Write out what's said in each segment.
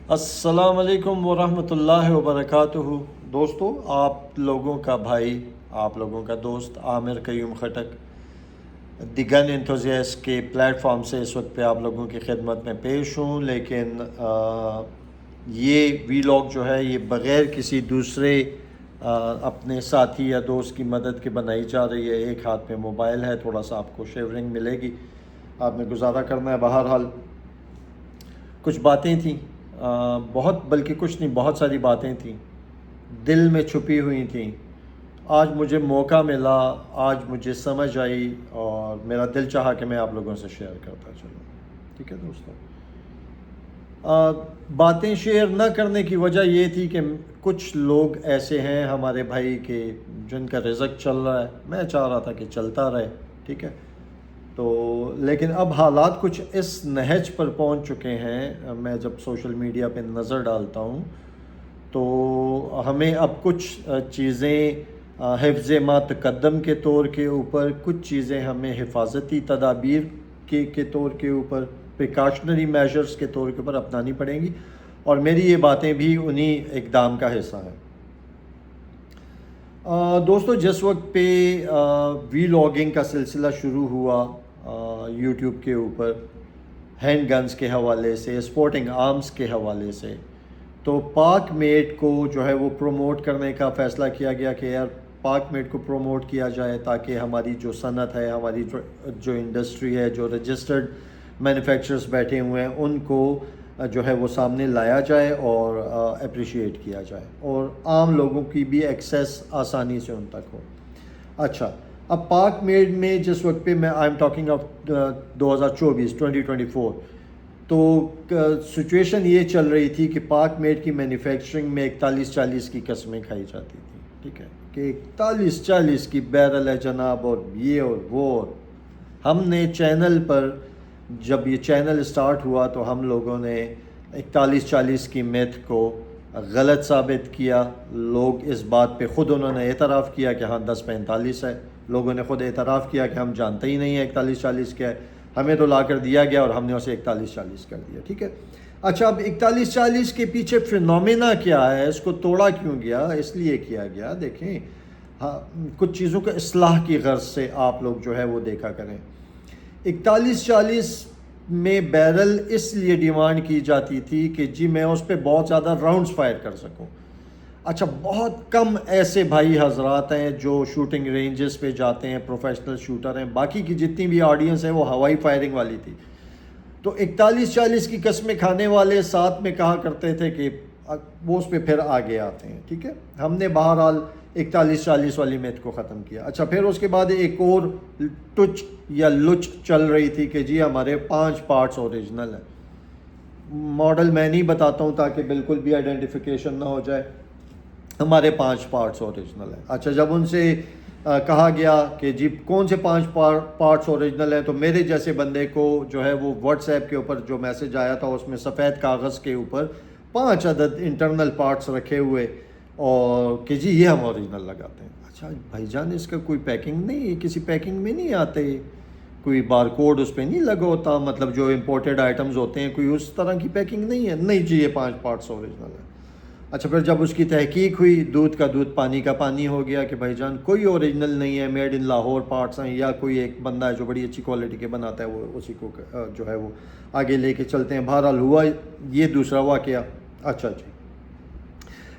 السلام علیکم ورحمۃ اللہ وبرکاتہ۔ دوستو، آپ لوگوں کا بھائی، آپ لوگوں کا دوست عامر قیوم خٹک دی گن انتھوزیاسٹ کے پلیٹ فارم سے اس وقت پہ آپ لوگوں کی خدمت میں پیش ہوں، لیکن یہ ویلاگ جو ہے یہ بغیر کسی دوسرے اپنے ساتھی یا دوست کی مدد کے بنائی جا رہی ہے۔ ایک ہاتھ میں موبائل ہے، تھوڑا سا آپ کو شیورنگ ملے گی، آپ نے گزارا کرنا ہے۔ بہرحال کچھ باتیں تھیں، بلکہ کچھ نہیں، بہت ساری باتیں تھیں دل میں چھپی ہوئی تھیں۔ آج مجھے موقع ملا، آج مجھے سمجھ آئی اور میرا دل چاہا کہ میں آپ لوگوں سے شیئر کرتا چلوں۔ ٹھیک ہے دوستو، باتیں شیئر نہ کرنے کی وجہ یہ تھی کہ کچھ لوگ ایسے ہیں ہمارے بھائی کے جن کا رزق چل رہا ہے، میں چاہ رہا تھا کہ چلتا رہے، ٹھیک ہے تو لیکن اب حالات کچھ اس نہج پر پہنچ چکے ہیں۔ میں جب سوشل میڈیا پہ نظر ڈالتا ہوں تو ہمیں اب کچھ چیزیں حفظ ما تقدم کے طور کے اوپر، کچھ چیزیں ہمیں حفاظتی تدابیر کے طور کے اوپر، پریکاشنری میجرز کے طور کے اوپر اپنانی پڑیں گی، اور میری یہ باتیں بھی انہی اقدام کا حصہ ہیں۔ دوستو، جس وقت پہ ویلاگنگ کا سلسلہ شروع ہوا یوٹیوب کے اوپر، ہینڈ گنز کے حوالے سے، سپورٹنگ آرمز کے حوالے سے، تو پاک میٹ کو جو ہے وہ پروموٹ کرنے کا فیصلہ کیا گیا کہ یار پاک میٹ کو پروموٹ کیا جائے تاکہ ہماری جو صنعت ہے، ہماری جو انڈسٹری ہے، جو رجسٹرڈ مینوفیکچررز بیٹھے ہوئے ہیں، ان کو جو ہے وہ سامنے لایا جائے اور اپریشیٹ کیا جائے، اور عام لوگوں کی بھی ایکسیس آسانی سے ان تک ہو۔ اچھا، اب پاک میڈ میں جس وقت پہ میں آئی ایم ٹاکنگ آف 2024 تو سچویشن یہ چل رہی تھی کہ پاک میڈ کی مینوفیکچرنگ میں 41-40 کی قسمیں کھائی جاتی تھیں، ٹھیک ہے کہ 41-40 کی بیرل ہے جناب، اور یہ اور وہ۔ ہم نے چینل پر جب یہ چینل اسٹارٹ ہوا تو ہم لوگوں نے 41-40 کی میتھ کو غلط ثابت کیا۔ لوگ اس بات پہ خود انہوں نے اعتراف کیا کہ ہاں 10-45 ہے، لوگوں نے خود اعتراف کیا کہ ہم جانتے ہی نہیں ہیں 41-40 کیا ہے، ہمیں تو لا کر دیا گیا اور ہم نے اسے 41-40 کر دیا، ٹھیک ہے۔ اچھا، اب 41-40 کے پیچھے فینومینا کیا ہے، اس کو توڑا کیوں گیا؟ اس لیے کیا گیا، دیکھیں کچھ چیزوں کو اصلاح کی غرض سے آپ لوگ جو ہے وہ دیکھا کریں۔ 41-40 میں بیرل اس لیے ڈیمانڈ کی جاتی تھی کہ جی میں اس پہ بہت زیادہ راؤنڈز فائر کر سکوں۔ اچھا، بہت کم ایسے بھائی حضرات ہیں جو شوٹنگ رینجز پہ جاتے ہیں، پروفیشنل شوٹر ہیں، باقی کی جتنی بھی آڈینس ہے وہ ہوائی فائرنگ والی تھی۔ تو 41-40 کی قسمیں کھانے والے ساتھ میں کہا کرتے تھے کہ وہ اس پہ پھر آگے آتے ہیں، ٹھیک ہے۔ ہم نے بہرحال 41-40 والی میتھ کو ختم کیا۔ اچھا، پھر اس کے بعد ایک اور ٹچ یا لچ چل رہی تھی کہ جی ہمارے 5 پارٹس اوریجنل ہیں۔ ماڈل میں نہیں بتاتا ہوں تاکہ بالکل بھی آئیڈینٹیفیکیشن نہ ہو جائے، ہمارے 5 پارٹس اوریجنل ہیں۔ اچھا، جب ان سے کہا گیا کہ جی کون سے 5 پارٹس اوریجنل ہیں، تو میرے جیسے بندے کو جو ہے وہ واٹس ایپ کے اوپر جو میسج آیا تھا اس میں سفید کاغذ کے اوپر 5 عدد انٹرنل پارٹس رکھے ہوئے، اور کہ جی یہ ہم اوریجنل لگاتے ہیں۔ اچھا بھائی جان، اس کا کوئی پیکنگ نہیں، کسی پیکنگ میں نہیں آتے، کوئی بار کوڈ اس پہ نہیں لگا ہوتا، مطلب جو امپورٹڈ آئٹمز ہوتے ہیں کوئی اس طرح کی پیکنگ نہیں ہے، نہیں جی یہ 5 پارٹس اوریجنل ہیں۔ اچھا، پھر جب اس کی تحقیق ہوئی، دودھ کا دودھ پانی کا پانی ہو گیا کہ بھائی جان کوئی اوریجنل نہیں ہے، میڈ ان لاہور پارٹس ہیں، یا کوئی ایک بندہ ہے جو بڑی اچھی کوالٹی کے بناتا ہے وہ اسی کو جو ہے وہ آگے لے کے چلتے ہیں۔ بہرحال ہوا یہ دوسرا واقعہ۔ اچھا جی،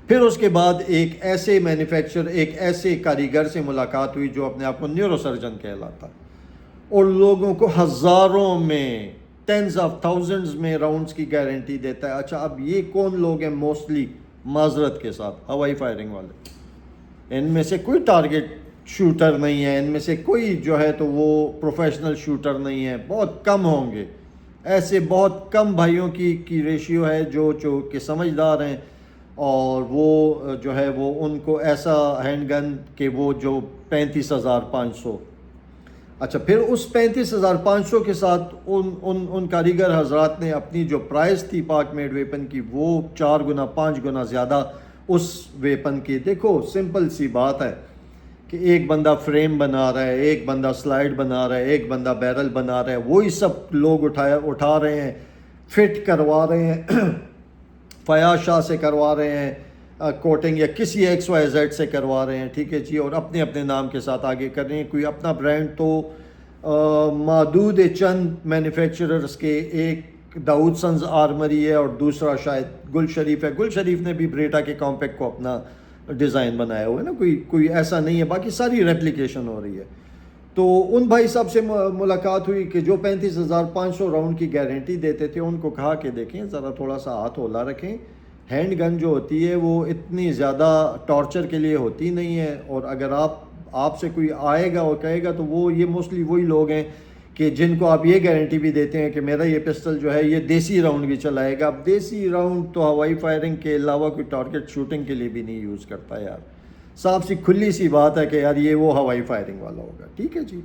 پھر اس کے بعد ایک ایسے مینوفیکچر، ایک ایسے کاریگر سے ملاقات ہوئی جو اپنے آپ کو نیورو سرجن کہلاتا، اور لوگوں کو ہزاروں میں، ٹینز آف تھاؤزنڈز میں راؤنڈز کی گارنٹی دیتا ہے۔ اچھا، اب یہ کون لوگ ہیں؟ موسٹلی معذرت کے ساتھ ہوائی فائرنگ والے، ان میں سے کوئی ٹارگٹ شوٹر نہیں ہے، ان میں سے کوئی جو ہے تو وہ پروفیشنل شوٹر نہیں ہے، بہت کم ہوں گے ایسے، بہت کم بھائیوں کی ریشیو ہے جو کہ سمجھدار ہیں، اور وہ جو ہے وہ ان کو ایسا ہینڈ گن کہ وہ جو 35,500۔ اچھا، پھر اس 35,500 کے ساتھ ان کاریگر حضرات نے اپنی جو پرائز تھی پاک میڈ ویپن کی وہ 4 گنا 5 گنا زیادہ اس ویپن کی۔ دیکھو سمپل سی بات ہے کہ ایک بندہ فریم بنا رہا ہے، ایک بندہ سلائڈ بنا رہا ہے، ایک بندہ بیرل بنا رہا ہے، وہی سب لوگ اٹھا رہے ہیں، فٹ کروا رہے ہیں فیاض شاہ سے کروا رہے ہیں کوٹنگ، یا کسی ایکس وائی زیڈ سے کروا رہے ہیں، ٹھیک ہے جی، اور اپنے اپنے نام کے ساتھ آگے کر رہے ہیں کوئی اپنا برانڈ تو معدود چند مینوفیکچررز کے، ایک داؤد سنز آرمری ہے اور دوسرا شاید گل شریف ہے. گل شریف نے بھی بریٹا کے کمپیکٹ کو اپنا ڈیزائن بنایا ہوا ہے نا، کوئی ایسا نہیں ہے، باقی ساری ریپلیکیشن ہو رہی ہے. تو ان بھائی صاحب سے ملاقات ہوئی کہ جو 35,500 راؤنڈ کی گارنٹی دیتے تھے، ان کو کہا کہ دیکھیں ذرا تھوڑا سا ہاتھ ہولا رکھیں، ہینڈ گن جو ہوتی ہے وہ اتنی زیادہ ٹارچر کے لیے ہوتی نہیں ہے، اور اگر آپ سے کوئی آئے گا اور کہے گا تو وہ یہ موسٹلی وہی لوگ ہیں کہ جن کو آپ یہ گارنٹی بھی دیتے ہیں کہ میرا یہ پسٹل جو ہے یہ دیسی راؤنڈ بھی چلائے گا. اب دیسی راؤنڈ تو ہوائی فائرنگ کے علاوہ کوئی ٹارگٹ شوٹنگ کے لیے بھی نہیں یوز کرتا یار. صاف سی کھلی سی بات ہے کہ یار یہ وہ ہوائی فائرنگ والا ہوگا. ٹھیک ہے جی.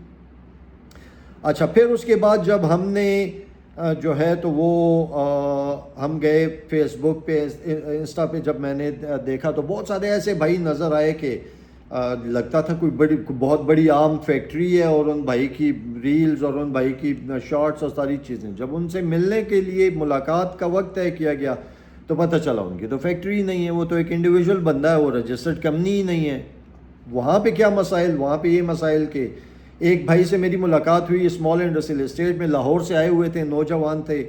اچھا پھر اس کے بعد جب ہم نے جو ہے تو وہ ہم گئے فیس بک پہ انسٹا پہ، جب میں نے دیکھا تو بہت سارے ایسے بھائی نظر آئے کہ لگتا تھا کوئی بہت بڑی عام فیکٹری ہے، اور ان بھائی کی ریلز اور ان بھائی کی شارٹس اور ساری چیزیں. جب ان سے ملنے کے لیے ملاقات کا وقت طے کیا گیا تو پتہ چلا ان کی تو فیکٹری نہیں ہے، وہ تو ایک انڈیویجول بندہ ہے، وہ رجسٹرڈ کمپنی ہی نہیں ہے. وہاں پہ کیا مسائل؟ وہاں پہ یہ مسائل کہ ایک بھائی سے میری ملاقات ہوئی اسمال انڈسٹریل اسٹیٹ میں، لاہور سے آئے ہوئے تھے، نوجوان تھے.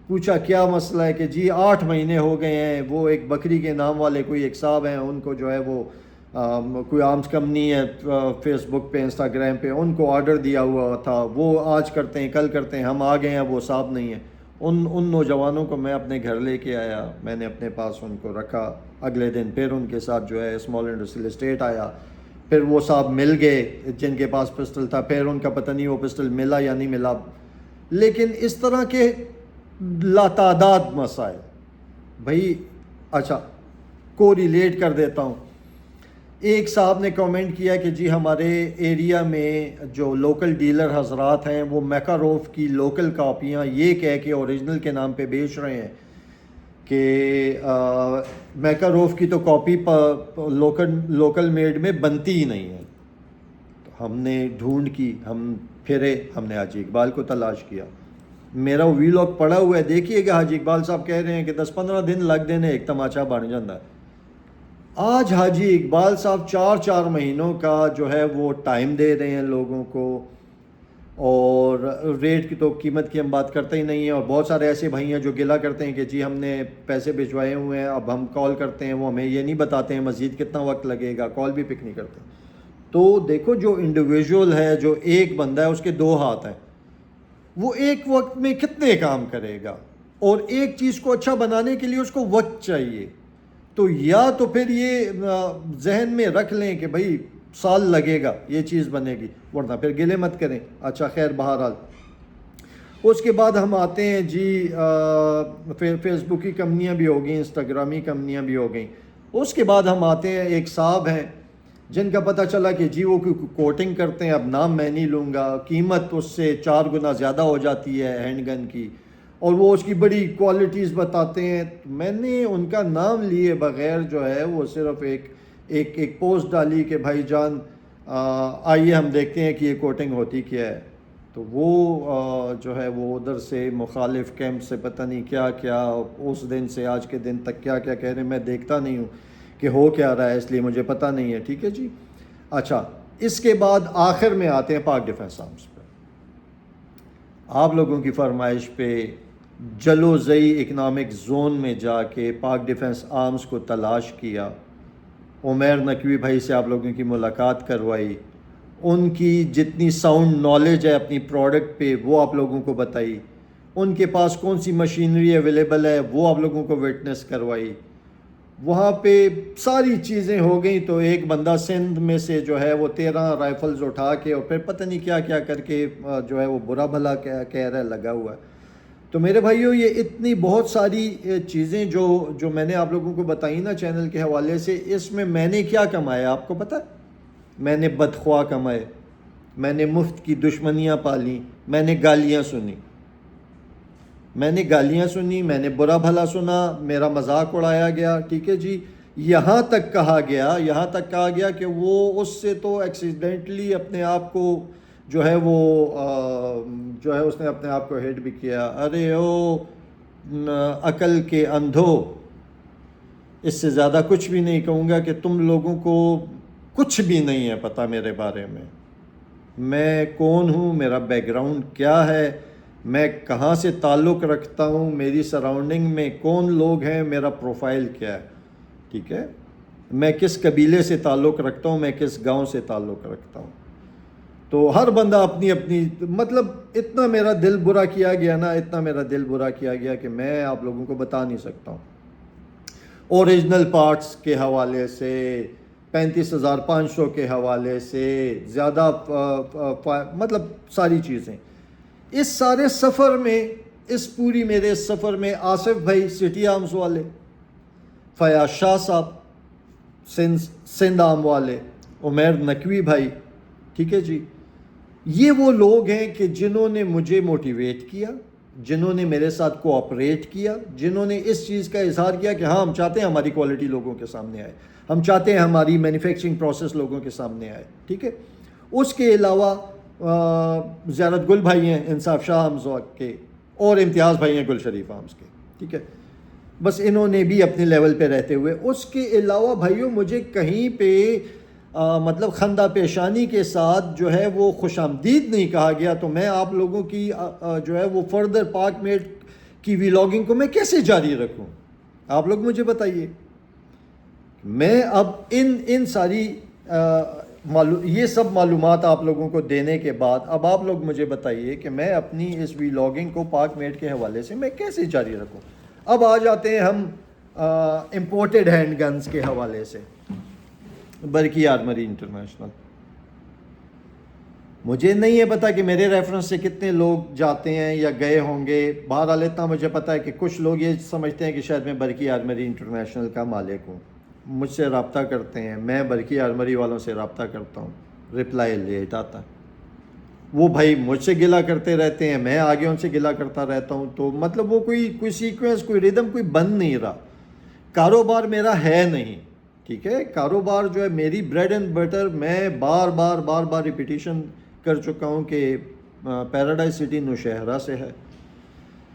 پوچھا کیا مسئلہ ہے کہ جی 8 مہینے ہو گئے ہیں، وہ ایک بکری کے نام والے کوئی ایک صاحب ہیں، ان کو جو ہے وہ کوئی آرمز کمپنی ہے فیس بک پہ انسٹاگرام پہ، ان کو آرڈر دیا ہوا تھا، وہ آج کرتے ہیں کل کرتے ہیں، ہم آ گئے ہیں وہ صاحب نہیں ہیں. ان نوجوانوں کو میں اپنے گھر لے کے آیا، میں نے اپنے پاس ان کو رکھا. اگلے دن پھر ان کے ساتھ جو ہے اسمال انڈسٹریل اسٹیٹ آیا، پھر وہ صاحب مل گئے جن کے پاس پسٹل تھا. پھر ان کا پتہ نہیں وہ پسٹل ملا یا نہیں ملا. لیکن اس طرح کے لاتعداد مسائل بھائی. اچھا کو ریلیٹ کر دیتا ہوں. ایک صاحب نے کامنٹ کیا کہ جی ہمارے ایریا میں جو لوکل ڈیلر حضرات ہیں وہ میکاروف کی لوکل کاپیاں یہ کہہ کے اوریجنل کے نام پہ بیچ رہے ہیں کہ میکاروف کی تو کاپی لوکل میڈ میں بنتی ہی نہیں ہے. تو ہم نے ڈھونڈ کی، ہم پھرے، ہم نے حاجی اقبال کو تلاش کیا. میرا ویلاگ پڑا ہوا ہے، دیکھیے گا. حاجی اقبال صاحب کہہ رہے ہیں کہ 10-15 دن لگ دینے ایک تماچا بن جاتا ہے. آج حاجی اقبال صاحب 4 مہینوں کا جو ہے وہ ٹائم دے رہے ہیں لوگوں کو، اور ریٹ کی تو قیمت کی ہم بات کرتے ہی نہیں ہیں. اور بہت سارے ایسے بھائی ہیں جو گلا کرتے ہیں کہ جی ہم نے پیسے بھجوائے ہوئے ہیں، اب ہم کال کرتے ہیں وہ ہمیں یہ نہیں بتاتے ہیں مزید کتنا وقت لگے گا، کال بھی پک نہیں کرتے. تو دیکھو جو انڈیویژول ہے، جو ایک بندہ ہے، اس کے 2 ہاتھ ہیں، وہ ایک وقت میں کتنے کام کرے گا، اور ایک چیز کو اچھا بنانے کے لیے اس کو وقت چاہیے. تو یا تو پھر یہ ذہن میں رکھ لیں کہ بھائی سال لگے گا یہ چیز بنے گی، ورنہ پھر گلے مت کریں. اچھا خیر بہرحال اس کے بعد ہم آتے ہیں جی فیس بک کی کمپنیاں بھی ہو گئیں، انسٹاگرامی کمپنیاں بھی ہو گئیں. اس کے بعد ہم آتے ہیں ایک صاحب ہیں جن کا پتہ چلا کہ جی وہ کوٹنگ کرتے ہیں. اب نام میں نہیں لوں گا، قیمت اس سے 4 گنا زیادہ ہو جاتی ہے ہینڈ گن کی، اور وہ اس کی بڑی کوالٹیز بتاتے ہیں. میں نے ان کا نام لیے بغیر جو ہے وہ صرف ایک پوسٹ ڈالی کہ بھائی جان آئیے ہم دیکھتے ہیں کہ یہ کوٹنگ ہوتی کیا ہے. تو وہ جو ہے وہ ادھر سے مخالف کیمپ سے پتہ نہیں کیا کیا اس دن سے آج کے دن تک کیا کیا کہہ رہے ہیں. میں دیکھتا نہیں ہوں کہ ہو کیا رہا ہے، اس لیے مجھے پتہ نہیں ہے. ٹھیک ہے جی. اچھا اس کے بعد آخر میں آتے ہیں پاک ڈیفنس آرمز پہ. آپ لوگوں کی فرمائش پہ جلو زئی اکنامک زون میں جا کے پاک ڈیفنس آرمز کو تلاش کیا. عمیر نقوی بھائی سے آپ لوگوں کی ملاقات کروائی، ان کی جتنی ساؤنڈ نالج ہے اپنی پروڈکٹ پہ وہ آپ لوگوں کو بتائی، ان کے پاس کون سی مشینری اویلیبل ہے وہ آپ لوگوں کو وٹنس کروائی. وہاں پہ ساری چیزیں ہو گئیں. تو ایک بندہ سندھ میں سے جو ہے وہ 13 رائفلز اٹھا کے اور پھر پتہ نہیں کیا کیا کر کے جو ہے وہ برا بھلا کہہ رہا ہے، لگا ہوا ہے. تو میرے بھائیو یہ اتنی بہت ساری چیزیں جو میں نے آپ لوگوں کو بتائی نا چینل کے حوالے سے، اس میں نے کیا کمایا آپ کو پتہ؟ میں نے بدخواہ کمائے، میں نے مفت کی دشمنیاں پالیں، میں نے گالیاں سنی، میں نے برا بھلا سنا، میرا مذاق اڑایا گیا. ٹھیک ہے جی. یہاں تک کہا گیا کہ وہ اس سے تو ایکسیڈنٹلی اپنے آپ کو جو ہے وہ جو ہے اس نے اپنے آپ کو ہٹ بھی کیا. ارے او عقل کے اندھو، اس سے زیادہ کچھ بھی نہیں کہوں گا کہ تم لوگوں کو کچھ بھی نہیں ہے پتہ میرے بارے میں کون ہوں، میرا بیک گراؤنڈ کیا ہے، میں کہاں سے تعلق رکھتا ہوں، میری سراؤنڈنگ میں کون لوگ ہیں، میرا پروفائل کیا ہے، ٹھیک ہے، میں کس قبیلے سے تعلق رکھتا ہوں، میں کس گاؤں سے تعلق رکھتا ہوں. تو ہر بندہ اپنی اپنی مطلب اتنا میرا دل برا کیا گیا نا، اتنا میرا دل برا کیا گیا کہ میں آپ لوگوں کو بتا نہیں سکتا ہوں. اوریجنل پارٹس کے حوالے سے 35,500 کے حوالے سے زیادہ مطلب ساری چیزیں اس سارے سفر میں، اس پوری میرے سفر میں آصف بھائی سٹی آرمز والے، فیاض شاہ صاحب سندھ آرم والے، عمیر نقوی بھائی، ٹھیک ہے جی، یہ وہ لوگ ہیں کہ جنہوں نے مجھے موٹیویٹ کیا، جنہوں نے میرے ساتھ کوآپریٹ کیا، جنہوں نے اس چیز کا اظہار کیا کہ ہاں ہم چاہتے ہیں ہماری کوالٹی لوگوں کے سامنے آئے، ہم چاہتے ہیں ہماری مینوفیکچرنگ پروسیس لوگوں کے سامنے آئے، ٹھیک ہے. اس کے علاوہ زیارت گل بھائی ہیں انصاف شاہ آرمز کے، اور امتیاز بھائی ہیں گل شریف آرمز کے، ٹھیک ہے. بس انہوں نے بھی اپنے لیول پہ رہتے ہوئے، اس کے علاوہ بھائیوں مجھے کہیں پہ مطلب خندہ پیشانی کے ساتھ جو ہے وہ خوش آمدید نہیں کہا گیا. تو میں آپ لوگوں کی جو ہے وہ فردر پاک میٹ کی ویلاگنگ کو میں کیسے جاری رکھوں؟ آپ لوگ مجھے بتائیے. میں اب ان ساری یہ سب معلومات آپ لوگوں کو دینے کے بعد اب آپ لوگ مجھے بتائیے کہ میں اپنی اس ویلاگنگ کو پاک میٹ کے حوالے سے میں کیسے جاری رکھوں. اب آ جاتے ہیں ہم امپورٹڈ ہینڈ گنز کے حوالے سے. برقی آرمری انٹرنیشنل، مجھے نہیں ہے پتا کہ میرے ریفرنس سے کتنے لوگ جاتے ہیں یا گئے ہوں گے. بہرحال اتنا مجھے پتا ہے کہ کچھ لوگ یہ سمجھتے ہیں کہ شاید میں برقی آرمری انٹرنیشنل کا مالک ہوں، مجھ سے رابطہ کرتے ہیں، میں برقی آرمری والوں سے رابطہ کرتا ہوں، رپلائی لیٹ آتا ہے. وہ بھائی مجھ سے گلا کرتے رہتے ہیں، میں آگے ان سے گلا کرتا رہتا ہوں. تو مطلب وہ کوئی سیکوینس، کوئی ریدم کوئی بن نہیں رہا. کاروبار میرا ہے نہیں، ٹھیک ہے. کاروبار جو ہے میری بریڈ اینڈ بٹر، میں بار بار ریپیٹیشن کر چکا ہوں کہ پیراڈائز سٹی نوشہرہ سے ہے.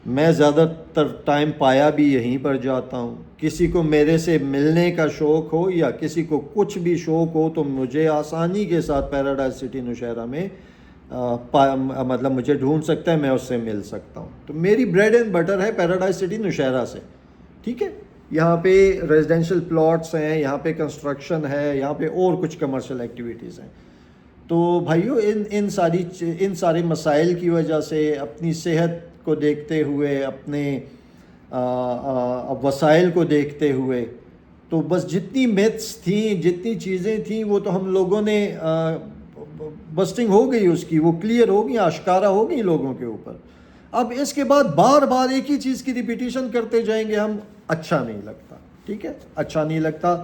میں زیادہ تر ٹائم پایا بھی یہیں پر جاتا ہوں. کسی کو میرے سے ملنے کا شوق ہو یا کسی کو کچھ بھی شوق ہو تو مجھے آسانی کے ساتھ پیراڈائز سٹی نوشہرہ میں مطلب مجھے ڈھونڈ سکتا ہے، میں اس سے مل سکتا ہوں. تو میری بریڈ اینڈ بٹر ہے پیراڈائز سٹی نوشہرہ سے، ٹھیک ہے. یہاں پہ ریزیڈینشل پلاٹس ہیں، یہاں پہ کنسٹرکشن ہے، یہاں پہ اور کچھ کمرشل ایکٹیویٹیز ہیں. تو بھائیو ان سارے مسائل کی وجہ سے، اپنی صحت کو دیکھتے ہوئے، اپنے وسائل کو دیکھتے ہوئے، تو بس جتنی میتھس تھیں، جتنی چیزیں تھیں، وہ تو ہم لوگوں نے بسٹنگ ہو گئی اس کی، وہ کلیئر ہو گئی، آشکارا ہو گئی لوگوں کے اوپر. اب اس کے بعد بار ایک ہی چیز کی ریپیٹیشن کرتے جائیں گے ہم، اچھا نہیں لگتا، ٹھیک ہے، اچھا نہیں لگتا.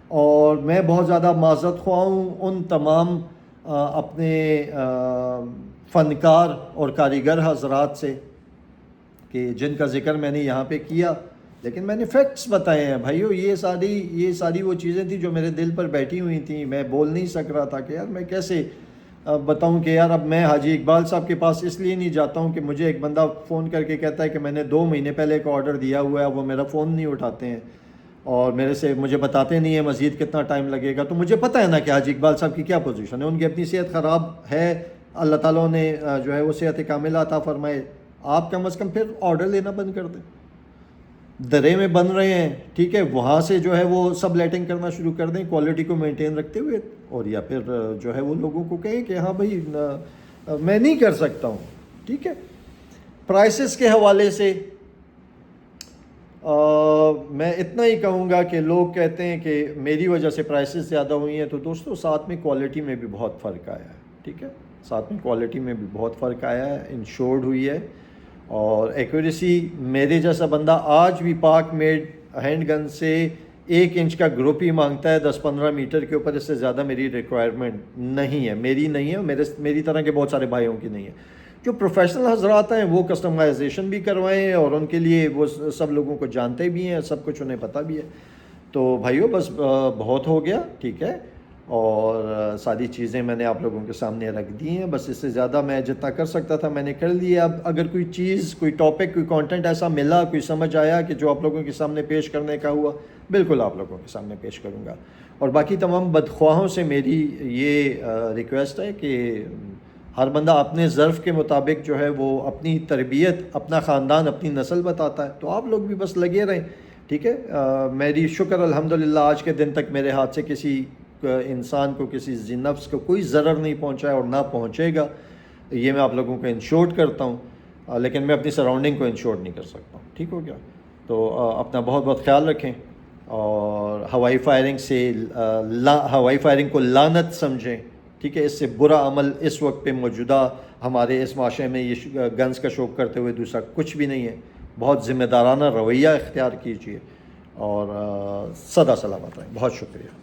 اور میں بہت زیادہ معذرت خواہ ہوں ان تمام اپنے فنکار اور کاریگر حضرات سے کہ جن کا ذکر میں نے یہاں پہ کیا، لیکن میں نے فیکٹس بتائے ہیں بھائیو. یہ ساری وہ چیزیں تھیں جو میرے دل پر بیٹھی ہوئی تھیں. میں بول نہیں سک رہا تھا کہ یار میں کیسے بتاؤں کہ یار اب میں حاجی اقبال صاحب کے پاس اس لیے نہیں جاتا ہوں کہ مجھے ایک بندہ فون کر کے کہتا ہے کہ میں نے 2 مہینے پہلے ایک آرڈر دیا ہوا ہے، وہ میرا فون نہیں اٹھاتے ہیں اور مجھے بتاتے نہیں ہیں مزید کتنا ٹائم لگے گا. تو مجھے پتہ ہے نا کہ حاجی اقبال صاحب کی کیا پوزیشن ہے. ان کی اپنی صحت خراب ہے، اللہ تعالیٰ نے جو ہے وہ صحت کاملہ عطا فرمائے. آپ کم از کم پھر آرڈر لینا بند کر دیں. درے میں بن رہے ہیں، ٹھیک ہے، وہاں سے جو ہے وہ سب لیٹنگ کرنا شروع کر دیں کوالٹی کو مینٹین رکھتے ہوئے، اور یا پھر جو ہے وہ لوگوں کو کہیں کہ ہاں بھائی میں نہیں کر سکتا ہوں، ٹھیک ہے. پرائسز کے حوالے سے میں اتنا ہی کہوں گا کہ لوگ کہتے ہیں کہ میری وجہ سے پرائسز زیادہ ہوئی ہیں. تو دوستو ساتھ میں کوالٹی میں بھی بہت فرق آیا ہے، ٹھیک ہے، ساتھ میں کوالٹی میں بھی بہت فرق آیا ہے، انشورڈ ہوئی ہے. اور ایکوریسی، میرے جیسا بندہ آج بھی پاک میڈ ہینڈ گن سے 1 انچ کا گروپ ہی مانگتا ہے 10-15 میٹر کے اوپر. اس سے زیادہ میری ریکوائرمنٹ نہیں ہے، میری نہیں ہے، میری طرح کے بہت سارے بھائیوں کی نہیں ہے. جو پروفیشنل حضرات ہیں وہ کسٹمائزیشن بھی کروائیں، اور ان کے لیے وہ سب لوگوں کو جانتے بھی ہیں، سب کچھ انہیں پتہ بھی ہے. تو بھائیو بس بہت ہو گیا، ٹھیک ہے. اور ساری چیزیں میں نے آپ لوگوں کے سامنے رکھ دی ہیں. بس اس سے زیادہ میں جتنا کر سکتا تھا میں نے کر لیا. اب اگر کوئی چیز، کوئی ٹاپک، کوئی کانٹینٹ ایسا ملا، کوئی سمجھ آیا کہ جو آپ لوگوں کے سامنے پیش کرنے کا ہوا، بالکل آپ لوگوں کے سامنے پیش کروں گا. اور باقی تمام بدخواہوں سے میری یہ ریکویسٹ ہے کہ ہر بندہ اپنے ظرف کے مطابق جو ہے وہ اپنی تربیت، اپنا خاندان، اپنی نسل بتاتا ہے. تو آپ لوگ بھی بس لگے رہیں، ٹھیک ہے. میری شکر الحمدللہ آج کے دن تک میرے ہاتھ سے کسی انسان کو، کسی نفس کو کوئی ضرر نہیں پہنچا ہے اور نہ پہنچے گا. یہ میں آپ لوگوں کو انشورڈ کرتا ہوں، لیکن میں اپنی سراؤنڈنگ کو انشورڈ نہیں کر سکتا ہوں. ٹھیک ہو گیا؟ تو اپنا بہت بہت خیال رکھیں، اور ہوائی فائرنگ کو لعنت سمجھیں. ٹھیک ہے؟ اس سے برا عمل اس وقت پہ موجودہ ہمارے اس معاشرے میں یہ گنز کا شوق کرتے ہوئے دوسرا کچھ بھی نہیں ہے. بہت ذمہ دارانہ رویہ اختیار کیجیے اور سدا سلامت رہیں. بہت شکریہ.